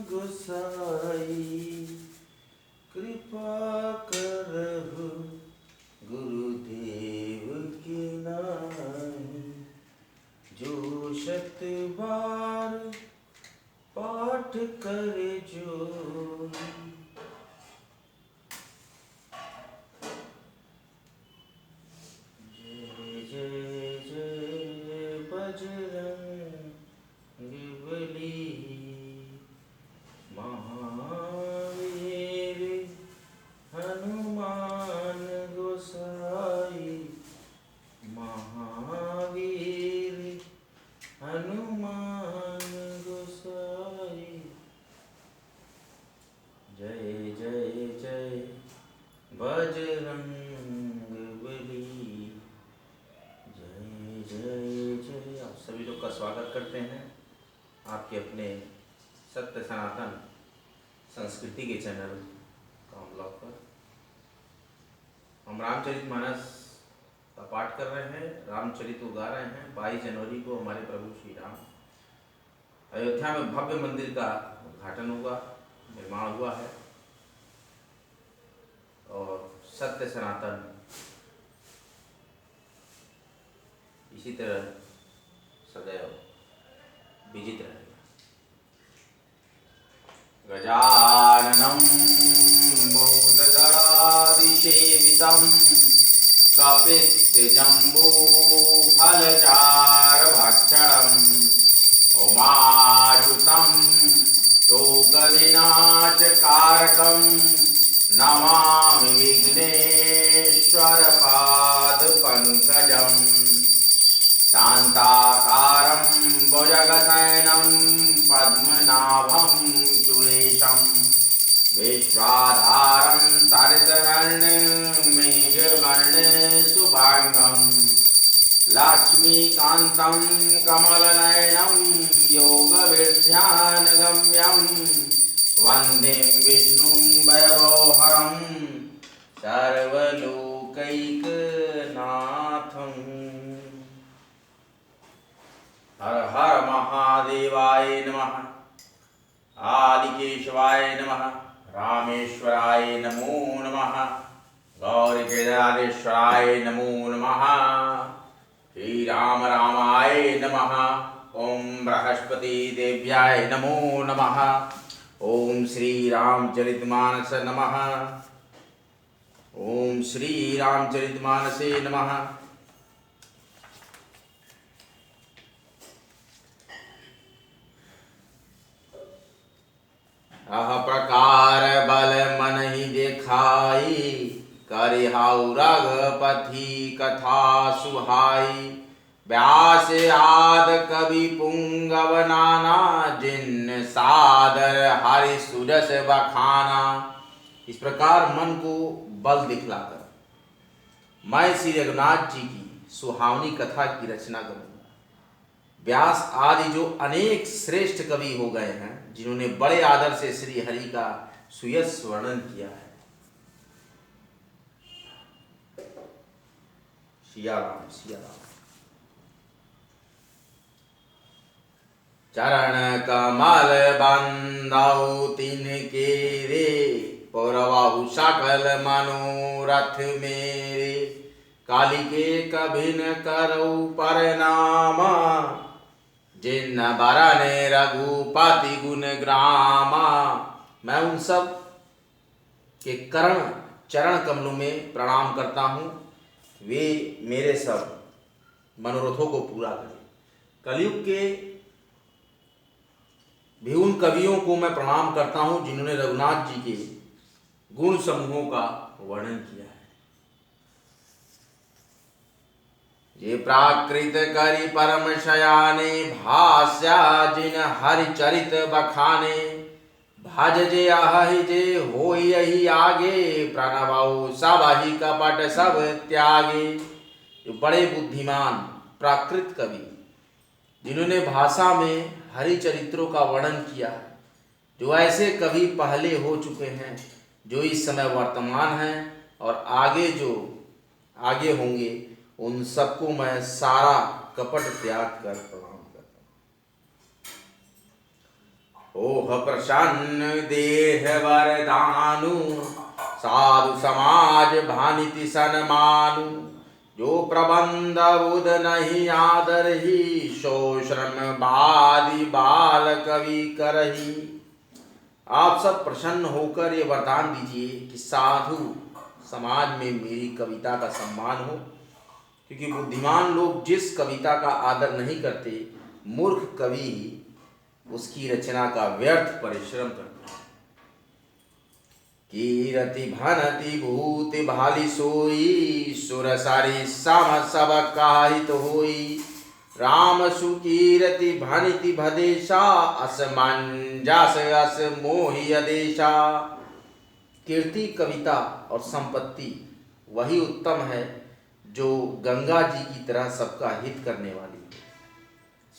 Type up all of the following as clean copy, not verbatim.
गोसाई कृपा करहु गुरुदेव की नाई, जो शत बार पाठ करे जोई। जय जय जय बजरंगबली, महावीर हनुमान गोसाई, महावीर हनुमान गोसाई। जय जय जय बजरंगबली, जय जय जय। आप सभी लोग का स्वागत करते हैं आपके अपने सत्य सनातन संस्कृति के चैनल काम ब्लॉग पर। हम रामचरितमानस का पाठ कर रहे हैं, रामचरित को गा रहे हैं। 22 जनवरी को हमारे प्रभु श्री राम अयोध्या में भव्य मंदिर का उद्घाटन हुआ, निर्माण हुआ है और सत्य सनातन इसी तरह सदैव विजित रहेगा। गजाननं भूतगणादिसेवितं कपित्थजम्बूफलचारुभक्षणम् उमासुतं शोकविनाशकारकं नमामि विघ्नेश्वरपादपङ्कजम्। शान्ताकारं भुजगशयनं पद्मनाभं सुरेशं विश्वाधारं तरसवर्णमेघवर्णशुभाङ्गं लक्ष्मीकान्तं कमलनयनं योगविद्यानगम्यं वन्दे विष्णुं वैभवहरं सर्वलोकैकनाथम्। हर हर महादेवाय नमः, आदिकेशवाय नमः, रामेश्वराय नमो नमः, गौरीकेदारेश्वराय नमो नमः, श्री राम रामाय नमः, ओम बृहस्पति देव्याय नमो नमः, ओम श्री रामचरितमानस नमः, ओम श्री रामचरितमानसे नमः। अह प्रकार बल मन ही देखाई, करिहाउ रघुपति कथा सुहाई। व्यास आद कवि पुंगव नाना, जिन सादर हरि सुरस बखाना। इस प्रकार मन को बल दिखलाकर मैं श्री रघुनाथ जी की सुहावनी कथा की रचना करूंगा। व्यास आदि जो अनेक श्रेष्ठ कवि हो गए हैं, जिन्होंने बड़े आदर से श्री हरि का सुयश वर्णन किया है। सिया राम सिया राम। चरण कमल बंदाऊ तिनके रे, पुरवाहु सकल मनोरथ मेरे। कालिके कभिन करऊ परनामा, जिन बरने रघुपति गुण ग्रामा। मैं उन सब के चरण कमलों में प्रणाम करता हूँ, वे मेरे सब मनोरथों को पूरा करें। कलयुग के भी उन कवियों को मैं प्रणाम करता हूँ, जिन्होंने रघुनाथ जी के गुण समूहों का वर्णन किया है। ये प्राकृत करि परम शयाने, भाष्या जिन हरि चरित बखाने। भज जे अहि जे होई यही आगे, प्रणवऊ सब ही कपट सब त्यागे। जो बड़े बुद्धिमान प्राकृत कवि, जिन्होंने भाषा में हरि चरित्रों का वर्णन किया, जो ऐसे कवि पहले हो चुके हैं, जो इस समय वर्तमान हैं और आगे होंगे, उन सबको मैं सारा कपट त्याग कर प्रणाम करता हूँ। ओह प्रसन्न देह वरदानु, साधु समाज भानिति सन्मानु। जो प्रबंध बुध नहीं आदर ही, सो श्रम बादि बाल कवि करही। आप सब प्रसन्न होकर ये वरदान दीजिए कि साधु समाज में मेरी कविता का सम्मान हो, क्योंकि बुद्धिमान लोग जिस कविता का आदर नहीं करते, मूर्ख कवि उसकी रचना का व्यर्थ परिश्रम करते हैं। कीरति भनति भूति भाली सोई, सुर सारी सम सब काहित होई। राम सुकीरति भनिति भदेशा, असमंजस अस मोहि अदेशा। कीर्ति, कविता और संपत्ति वही उत्तम है जो गंगा जी की तरह सबका हित करने वाली है।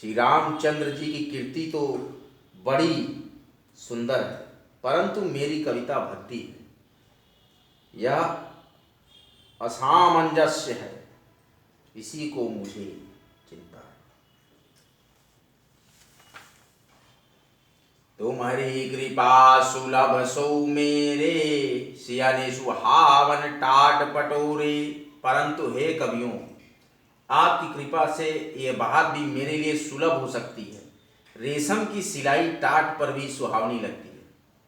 श्री रामचंद्र जी की कीर्ति तो बड़ी सुंदर है, परंतु मेरी कविता भक्ति है, यह असामंजस्य है, इसी को मुझे चिंता है। तुम्हारी कृपा सुलभ सो मेरे, सियाने सुहावन टाट पटोरे। परंतु हे कवियों, आपकी कृपा से ये बात भी मेरे लिए सुलभ हो सकती है। रेशम की सिलाई टाट पर भी सुहावनी लगती है।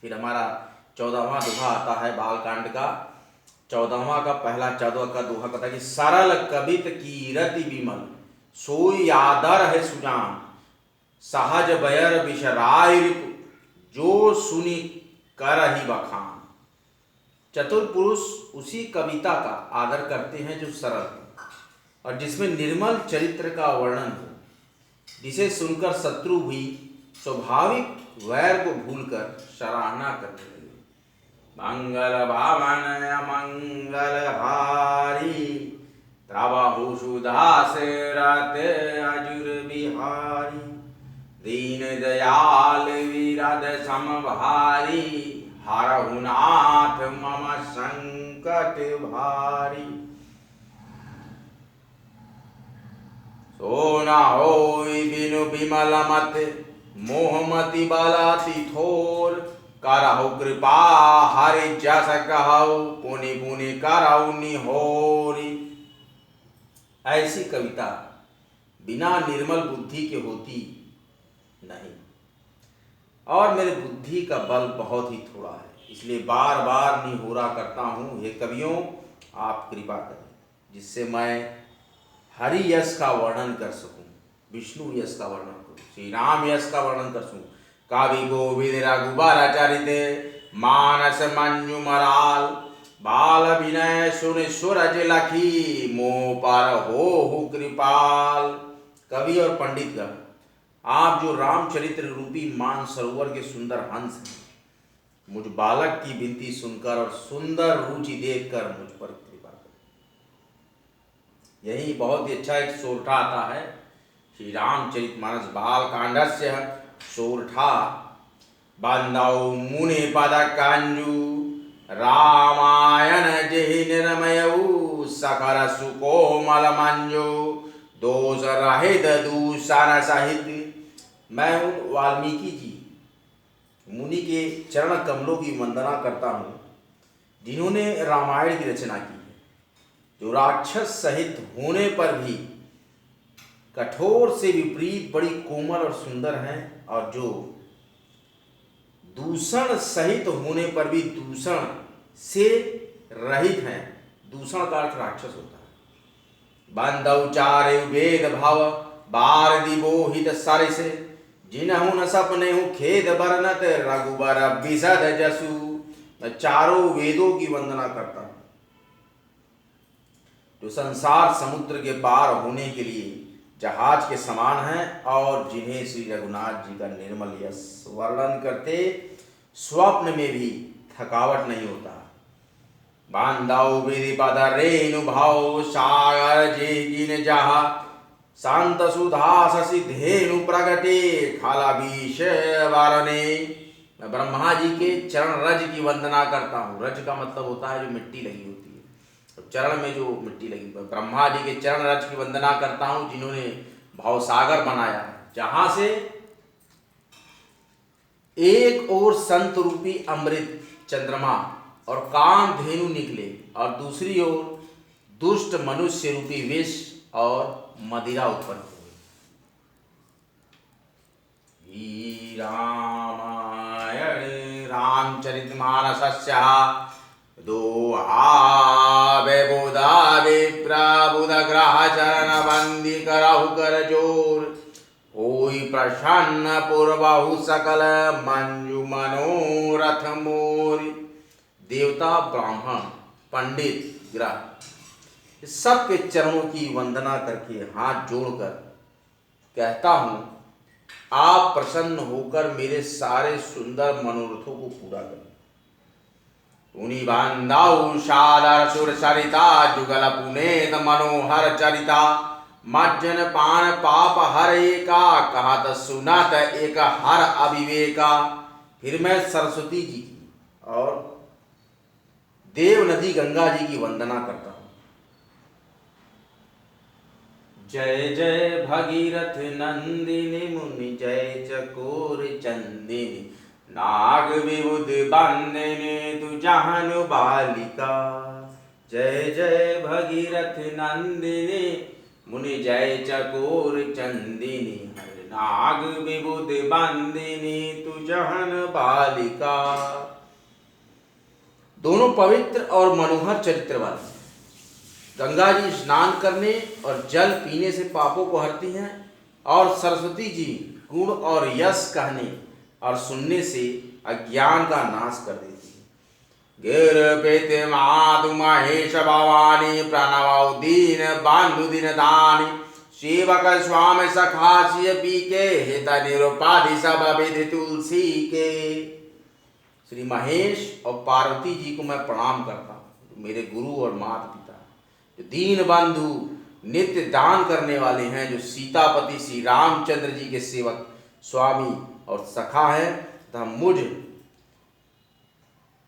फिर हमारा 14वां दोहा आता है बालकांड का। 14वां का पहला 14 का दोहा कहता है कि सरल कवित कीरति विमल, सोई आदर है सुजान। सहज बयर बिशराय रिपु, जो सुनी करहि बखान। चतुर पुरुष उसी कविता का आदर करते हैं जो सरल है और जिसमें निर्मल चरित्र का वर्णन हो, जिसे सुनकर शत्रु भी स्वाभाविक वैर को भूलकर सराहना करने लगे। मंगल भावन अमंगल हारी, त्रबाहु सुदास रत अजुर बिहारी। दीन दयाल विरद समभारी, हरहु नाथ मम संकट भारी। सो न होई बिनु बिमल मत, मोहमति बलति थोर। करहु कृपा हरि जस कहु, पुनि पुनि करहु निहोरी। ऐसी कविता बिना निर्मल बुद्धि के होती नहीं, और मेरे बुद्धि का बल बहुत ही थोड़ा है, इसलिए बार बार निहोरा करता हूँ। हे कवियों, आप कृपा करें जिससे मैं हरि यश का वर्णन कर सकूं, विष्णु यश का वर्णन करूं, श्री राम यश का वर्णन कर सकूं। कावि गोविंद रघुबर चरित, मानस मंजू मराल। बाल विनय सुन सूरज लखी, मोह पर हो कृपाल। कवि और पंडितगण, आप जो रामचरित्र रूपी मान सरोवर के सुंदर हंस हैं, मुझ बालक की विनती सुनकर और सुंदर रुचि देखकर मुझ पर कृपा करें। यही बहुत ही अच्छा एक सोरठा आता है श्री रामचरितमानस बालकांडस्य सोरठा। बंदौ मुनि पद कंजू, रामायण जेहि निर्मयऊ। सखर सुकोमल मंजू, दोष रहित दूषण सहित। मैं उन वाल्मीकि जी मुनि के चरण कमलों की वंदना करता हूँ जिन्होंने रामायण की रचना की है, जो राक्षस सहित होने पर भी कठोर से विपरीत बड़ी कोमल और सुंदर हैं, और जो दूषण सहित होने पर भी दूषण से रहित हैं। दूषण का अर्थ राक्षस होता है। बंदौ चारे वेद भाव, बारदि बोहित सरिस। जिनहु न सपने हूँ खेद बरनत, रघुबर विशद जसु। मैं चारों वेदों की वंदना करता हूँ जो संसार समुद्र के पार होने के लिए जहाज के समान हैं, और जिन्हें श्री रघुनाथ जी का निर्मल यश वर्णन करते स्वप्न में भी थकावट नहीं होता। बांधव विधि पद रेणु भाव, सागर जे जिन जहा। शांत सुधा शशि धेनु प्रगटे, खाला विष वारणे। मैं ब्रह्मा जी के चरण रज की वंदना करता हूँ। रज का मतलब होता है जो मिट्टी लगी होती है, तो चरण में जो मिट्टी लगी। ब्रह्मा जी के चरण रज की वंदना करता हूँ जिन्होंने भावसागर बनाया, जहाँ से एक ओर संत रूपी अमृत चंद्रमा और कामधेनु निकले और दूसरी ओर दुष्ट मनुष्य रूपी विष और मदिरा उत्पन्न हुई। रामायण रामचरितमानसस्य दोहा बेबुधा विप्रबुध ग्रह चरण बंदी करहु कर जोर होई प्रसन्न पूर्वहु सकल मंजु मनोरथ मोर। देवता ब्राह्मण पंडित ग्रह सबके चरणों की वंदना करके हाथ जोड़कर कहता हूं, आप प्रसन्न होकर मेरे सारे सुंदर मनोरथों को पूरा करें। उनी बांधाऊ सादर सुर सरिता जुगल पुनेत मनोहर चरिता मज्जन पान पाप हर एका कहत सुनत एक हर अविवेका। फिर मैं सरस्वती जी की और देव नदी गंगा जी की वंदना करता हूं। जय जय भगीरथ नंदिनी मुनि जय चकोर चंदिनी नाग विबुध बंदिनी तु जहनु बालिका। जय जय भगीरथ नंदिनी मुनि जय चकोर चंदिनी नाग विबुध बंदिनी तु जहन बालिका। दोनों पवित्र और मनोहर चरित्र वाले। गंगा जी स्नान करने और जल पीने से पापों को हरती हैं और सरस्वती जी गुण और यश कहने और सुनने से अज्ञान का नाश कर देती है। गिर पेते मातु महेश भवानी प्रणव दीन बंधु दिन दानी सेवक स्वामी सखासिय पी के हित निरुपाधि सब विधि तुलसी के। श्री महेश और पार्वती जी को मैं प्रणाम करता हूँ, मेरे गुरु और माता पिता जो दीन बंधु नित्य दान करने वाले हैं, जो सीतापति श्री रामचंद्र जी के सेवक स्वामी और सखा हैं तथा मुझ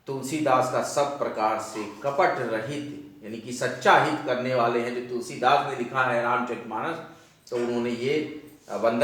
तुलसीदास का सब प्रकार से कपट रहित यानी कि सच्चा हित करने वाले हैं, जो तुलसीदास ने लिखा है रामचरितमानस। तो उन्होंने ये वंदना